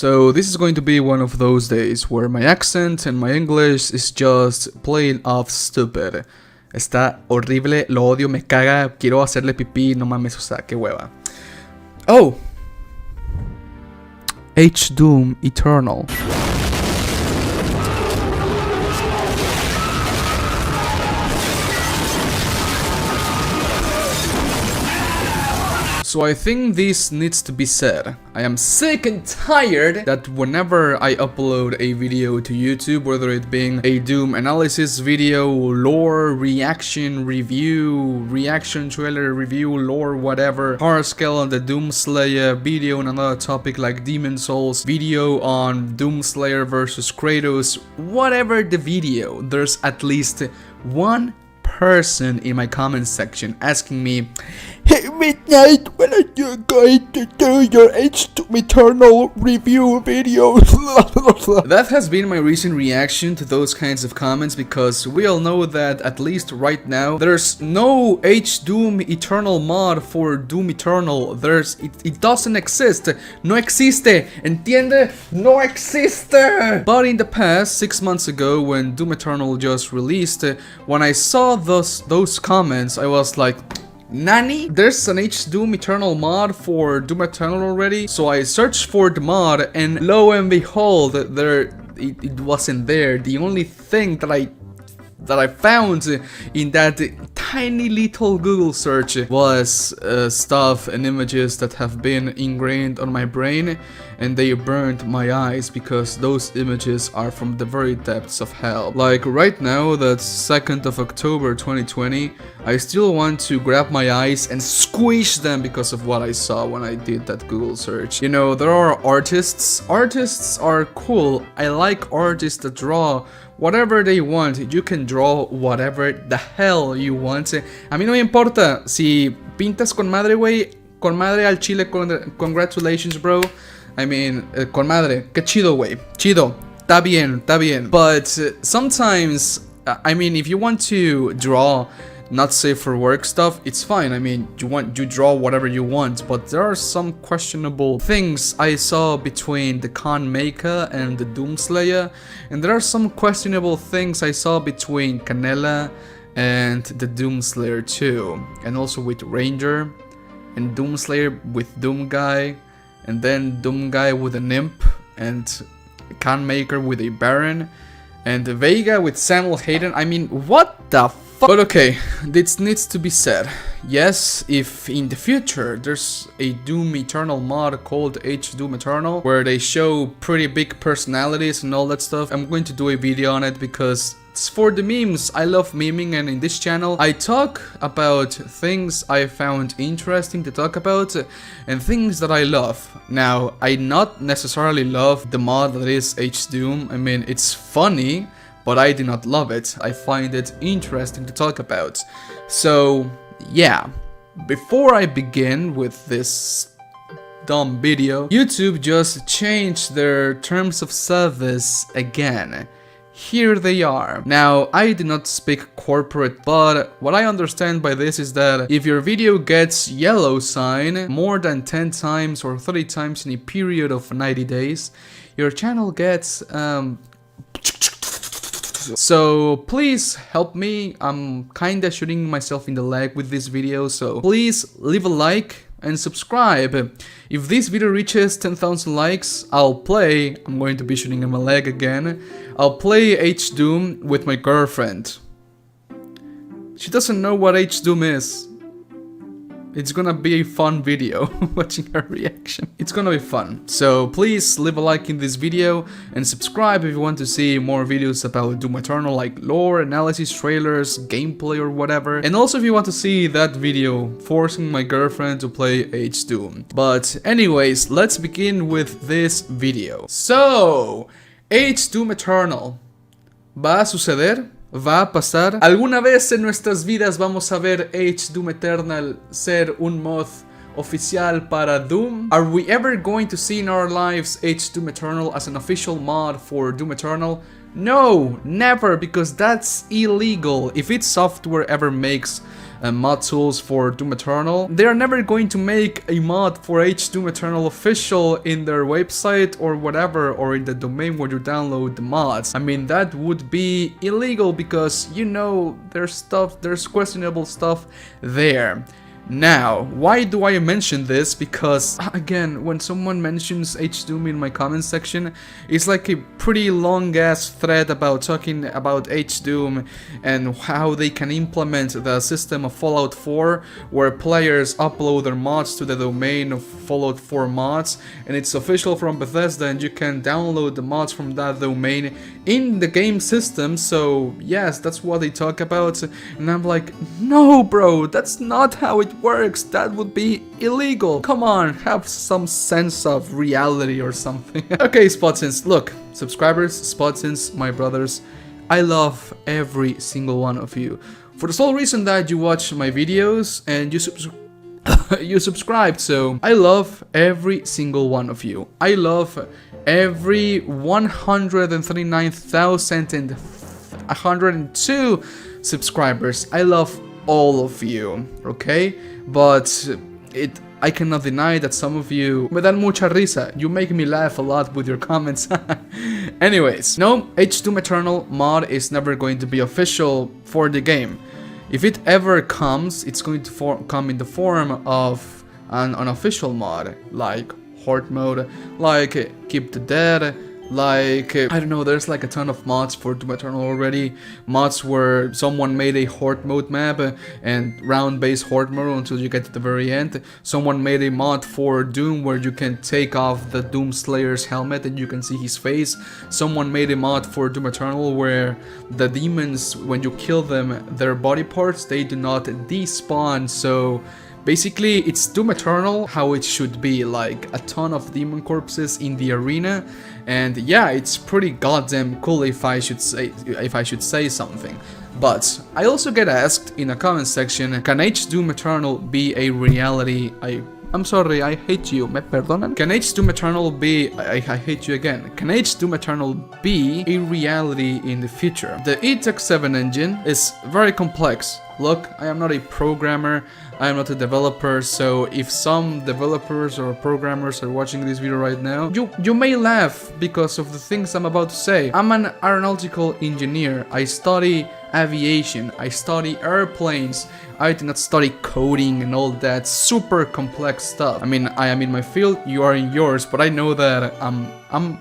So this is going to be one of those days where my accent and my English is just plain off stupid. Está horrible, lo odio, me caga, quiero hacerle pipí, no mames, o sea, qué hueva. Oh! HDoom Eternal. So I think this needs to be said. I am sick and tired that whenever I upload a video to YouTube, whether it being a Doom analysis video, lore, reaction, review, reaction trailer review, lore, whatever, horror scale on the Doomslayer, video on another topic like Demon Souls, video on Doomslayer versus Kratos, whatever the video, there's at least one person in my comment section asking me, "Hey Midnight, when are you going to do your HDoom Eternal review videos?" That has been my recent reaction to those kinds of comments, because we all know that at least right now there's no HDoom Eternal mod for Doom Eternal. It doesn't exist. No existe. Entiende? No existe. But in the past, 6 months ago, when Doom Eternal just released, when I saw those comments, I was like, Nani? There's an HDoom Eternal mod for Doom Eternal already? So I searched for the mod, and lo and behold, it wasn't there. The only thing that I found in that tiny little Google search was stuff and images that have been ingrained on my brain, and they burned my eyes because those images are from the very depths of hell. Like right now, that's 2nd of October 2020, I still want to grab my eyes and squish them because of what I saw when I did that Google search. You know, there are artists. Artists are cool. I like artists that draw whatever they want. You can draw whatever the hell you want. A mí no me importa si pintas con madre, güey. Con madre al chile, congratulations, bro. I mean, con madre. Qué chido, güey. Chido. Está bien, está bien. But sometimes, I mean, if you want to draw not safe for work stuff, it's fine. I mean, you draw whatever you want, but there are some questionable things I saw between the Khan Maker and the Doomslayer, and there are some questionable things I saw between Canela and the Doomslayer too, and also with Ranger, and Doomslayer with Doomguy, and then Doomguy with an imp, and Khan Maker with a Baron, and Vega with Samuel Hayden. I mean, what the fuck? But okay, this needs to be said. Yes, if in the future there's a Doom Eternal mod called HDoom Eternal, where they show pretty big personalities and all that stuff, I'm going to do a video on it because it's for the memes. I love memeing, and in this channel I talk about things I found interesting to talk about and things that I love. Now, I not necessarily love the mod that is HDoom. I mean, it's funny, but I do not love it. I find it interesting to talk about. So yeah, before I begin with this dumb video, YouTube just changed their terms of service again. Here they are. Now, I do not speak corporate, but what I understand by this is that if your video gets yellow sign more than 10 times or 30 times in a period of 90 days, your channel gets so please help me. I'm kinda shooting myself in the leg with this video, so please leave a like and subscribe. If this video reaches 10,000 likes, I'm going to be shooting in my leg again, I'll play HDoom with my girlfriend. She doesn't know what HDoom is. It's gonna be a fun video, watching her reaction. It's gonna be fun. So please leave a like in this video and subscribe if you want to see more videos about Doom Eternal, like lore, analysis, trailers, gameplay or whatever. And also if you want to see that video forcing my girlfriend to play HDoom. But anyways, let's begin with this video. So, HDoom Eternal. ¿Va a suceder? ¿Va a pasar? ¿Alguna vez en nuestras vidas vamos a ver HDoom Eternal ser un mod oficial para Doom? Are we ever going to see in our lives HDoom Eternal as an official mod for Doom Eternal? No, never, because that's illegal. If id Software ever makes mod tools for Doom Eternal. They are never going to make a mod for HDoom Eternal official in their website or whatever, or in the domain where you download the mods. I mean, that would be illegal because, you know, there's questionable stuff there. Now, why do I mention this? Because, again, when someone mentions HDoom in my comment section, it's like a pretty long-ass thread about talking about HDoom and how they can implement the system of Fallout 4, where players upload their mods to the domain of Fallout 4 mods, and it's official from Bethesda, and you can download the mods from that domain in the game system. So, yes, that's what they talk about, and I'm like, no, bro, that's not how it works. That would be illegal. Come on, have some sense of reality or something. Okay, Spotsins, look, subscribers, Spotsins, my brothers, I love every single one of you for the sole reason that you watch my videos and you subscribe. So I love every single one of you. I love every 139,102 subscribers. I love all of you, okay? But I cannot deny that some of you me dan mucha risa. You make me laugh a lot with your comments. Anyways, no, HDoom Eternal mod is never going to be official for the game. If it ever comes, it's going to come in the form of an unofficial mod, like Horde mode, like Keep the Dead, like, I don't know, there's like a ton of mods for Doom Eternal already. Mods where someone made a Horde mode map and round-based Horde mode until you get to the very end. Someone made a mod for Doom where you can take off the Doom Slayer's helmet and you can see his face. Someone made a mod for Doom Eternal where the demons, when you kill them, their body parts, they do not despawn. So basically, it's Doom Eternal how it should be, like a ton of demon corpses in the arena, and yeah, it's pretty goddamn cool if I should say something. But I also get asked in a comment section, can HDoom Eternal be a reality? I'm sorry, I hate you, me perdonan? Can HDoom Eternal be, I hate you again, can HDoom Eternal be a reality in the future? The E-Tech7 engine is very complex. Look, I am not a programmer, I am not a developer, so if some developers or programmers are watching this video right now, you may laugh because of the things I'm about to say. I'm an aeronautical engineer, I study aviation, I study airplanes, I did not study coding and all that super complex stuff. I mean, I am in my field, you are in yours, but I know that I'm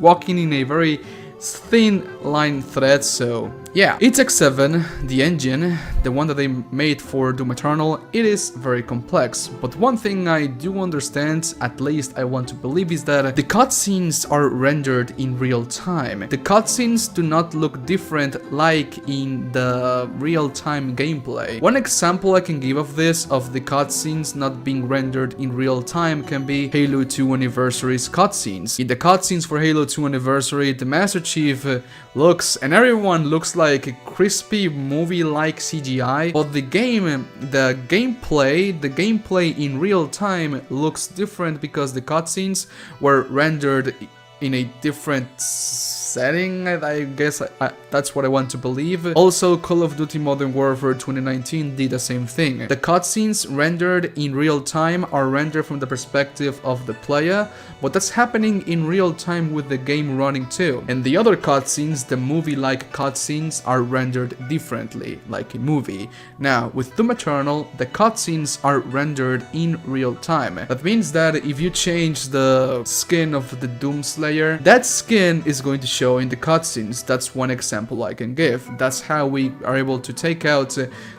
walking in a very thin line thread, so yeah. E-Tech7, the engine, the one that they made for Doom Eternal, it is very complex, but one thing I do understand, at least I want to believe, is that the cutscenes are rendered in real time. The cutscenes do not look different like in the real-time gameplay. One example I can give of this, of the cutscenes not being rendered in real time, can be Halo 2 Anniversary's cutscenes. In the cutscenes for Halo 2 Anniversary, the Master Chief looks, and everyone looks like a crispy movie-like CGI, but the gameplay in real time looks different because the cutscenes were rendered in a different setting, I guess. That's what I want to believe. Also, Call of Duty Modern Warfare 2019 did the same thing. The cutscenes rendered in real time are rendered from the perspective of the player, but that's happening in real time with the game running too. And the other cutscenes, the movie-like cutscenes, are rendered differently, like a movie. Now, with Doom Eternal, the cutscenes are rendered in real time. That means that if you change the skin of the Doom Slayer, that skin is going to show in the cutscenes. That's one example I can give. That's how we are able to take out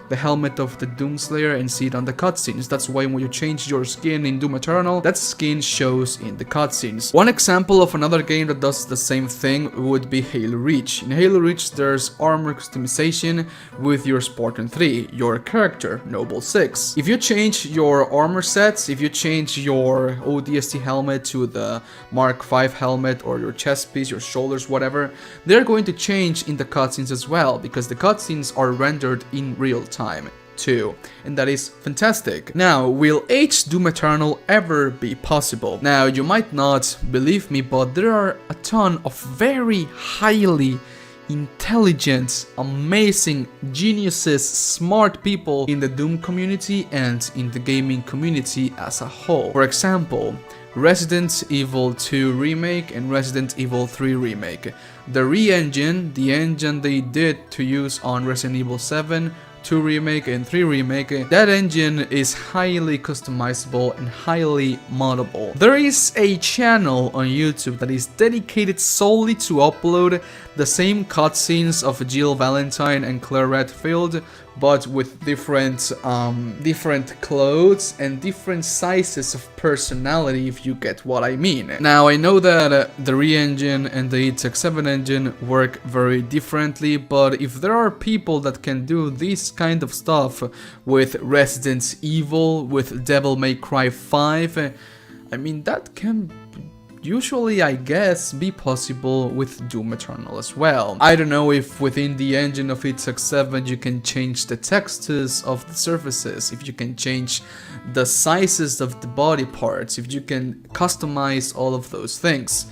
the helmet of the Doomslayer and see it on the cutscenes. That's why when you change your skin in Doom Eternal, that skin shows in the cutscenes. One example of another game that does the same thing would be Halo Reach. In Halo Reach, there's armor customization with your Spartan 3, your character, Noble 6. If you change your armor sets, if you change your ODST helmet to the Mark 5 helmet, or your chest piece, your shoulders, whatever, they're going to change in the cutscenes as well, because the cutscenes are rendered in real time too, and that is fantastic. Now, will HDoom Eternal ever be possible? Now, you might not believe me, but there are a ton of very highly intelligent, amazing, geniuses, smart people in the Doom community and in the gaming community as a whole. For example, Resident Evil 2 Remake and Resident Evil 3 Remake. The re-engine, the engine they did to use on Resident Evil 7, 2 Remake and 3 Remake, that engine is highly customizable and highly moddable. There is a channel on YouTube that is dedicated solely to upload the same cutscenes of Jill Valentine and Claire Redfield, but with different clothes and different sizes of personality, if you get what I mean. Now, I know that the re-engine and the 867 engine work very differently, but if there are people that can do this kind of stuff with Resident Evil, with Devil May Cry 5, I mean, that can usually, I guess, be possible with Doom Eternal as well. I don't know if within the engine of 867 you can change the textures of the surfaces, if you can change the sizes of the body parts, if you can customize all of those things.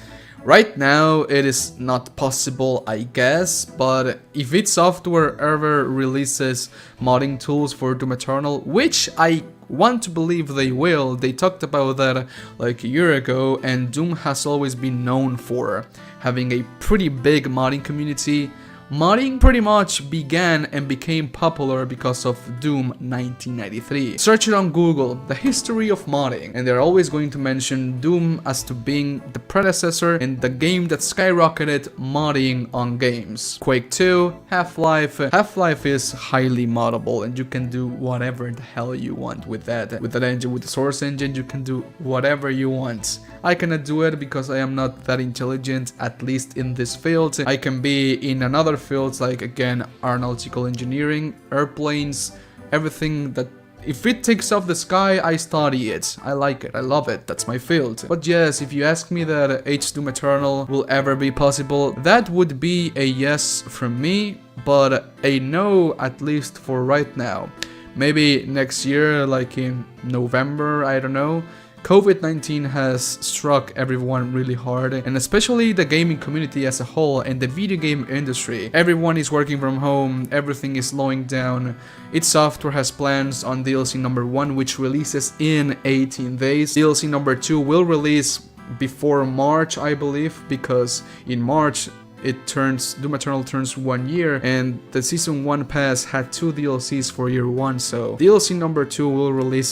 Right now it is not possible, I guess, but if id Software ever releases modding tools for Doom Eternal, which I want to believe they will, they talked about that like a year ago, and Doom has always been known for having a pretty big modding community. Modding pretty much began and became popular because of Doom 1993. Search it on Google, the history of modding, and they're always going to mention Doom as to being the predecessor and the game that skyrocketed modding on games. Quake 2, Half-Life. Half-Life is highly moddable and you can do whatever the hell you want with that. With that engine, with the Source engine, you can do whatever you want. I cannot do it because I am not that intelligent, at least in this field. I can be in another fields like, again, aeronautical engineering, airplanes, everything that if it takes off the sky, I study it. I like it, I love it, that's my field. But yes, if you ask me that HDoom Eternal will ever be possible, that would be a yes from me, but a no, at least for right now. Maybe next year, like in November, I don't know. COVID-19 has struck everyone really hard, and especially the gaming community as a whole and the video game industry. Everyone is working from home, everything is slowing down. id Software has plans on DLC number 1, which releases in 18 days. DLC number 2 will release before March, I believe, because in March Doom Eternal turns 1 year, and the Season 1 pass had 2 DLCs for year 1, so DLC number 2 will release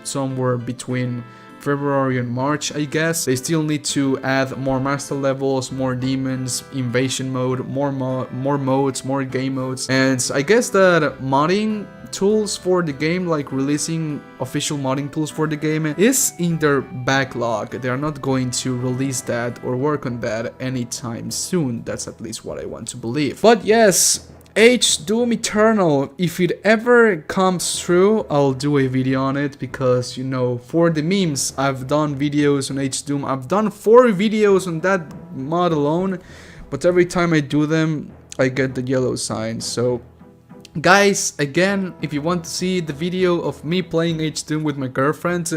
somewhere between February and March, I guess. They still need to add more master levels, more demons, invasion mode, more modes, more game modes, and I guess that modding tools for the game, like releasing official modding tools for the game, is in their backlog. They are not going to release that or work on that anytime soon. That's at least what I want to believe. But yes, HDoom Eternal, if it ever comes true, I'll do a video on it, because, you know, for the memes, I've done videos on HDoom. I've done 4 videos on that mod alone, but every time I do them, I get the yellow sign. So guys, again, if you want to see the video of me playing HDoom with my girlfriend,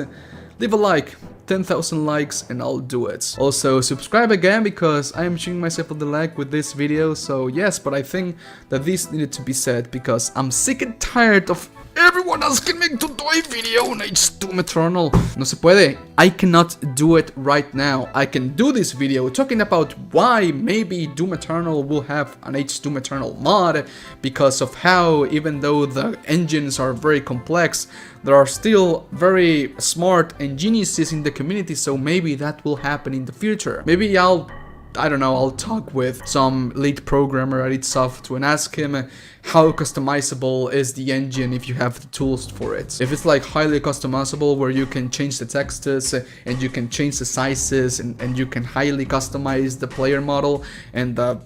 leave a like. 10,000 likes and I'll do it. Also, subscribe again, because I am shooting myself in the leg with this video. So yes, but I think that this needed to be said, because I'm sick and tired of everyone asking me to do a video on HDoom Eternal. No se puede. I cannot do it right now. I can do this video talking about why maybe Doom Eternal will have an HDoom Eternal mod, because of how, even though the engines are very complex, there are still very smart and geniuses in the community, so maybe that will happen in the future. Maybe I don't know, I'll talk with some lead programmer at id Software and ask him how customizable is the engine if you have the tools for it. If it's like highly customizable, where you can change the textures and you can change the sizes and you can highly customize the player model and the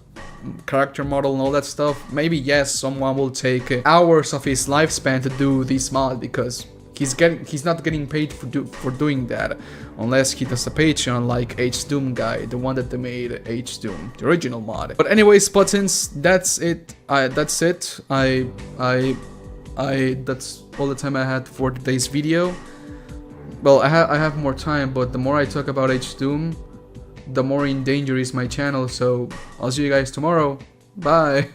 character model and all that stuff, maybe yes, someone will take hours of his lifespan to do this mod, because he's not getting paid for doing that, unless he does a Patreon like Doomguy, the one that they made HDoom, the original mod. But anyways, buttons, that's it. That's all the time I had for today's video. Well, I have more time, but the more I talk about HDoom, the more in danger is my channel. So I'll see you guys tomorrow. Bye.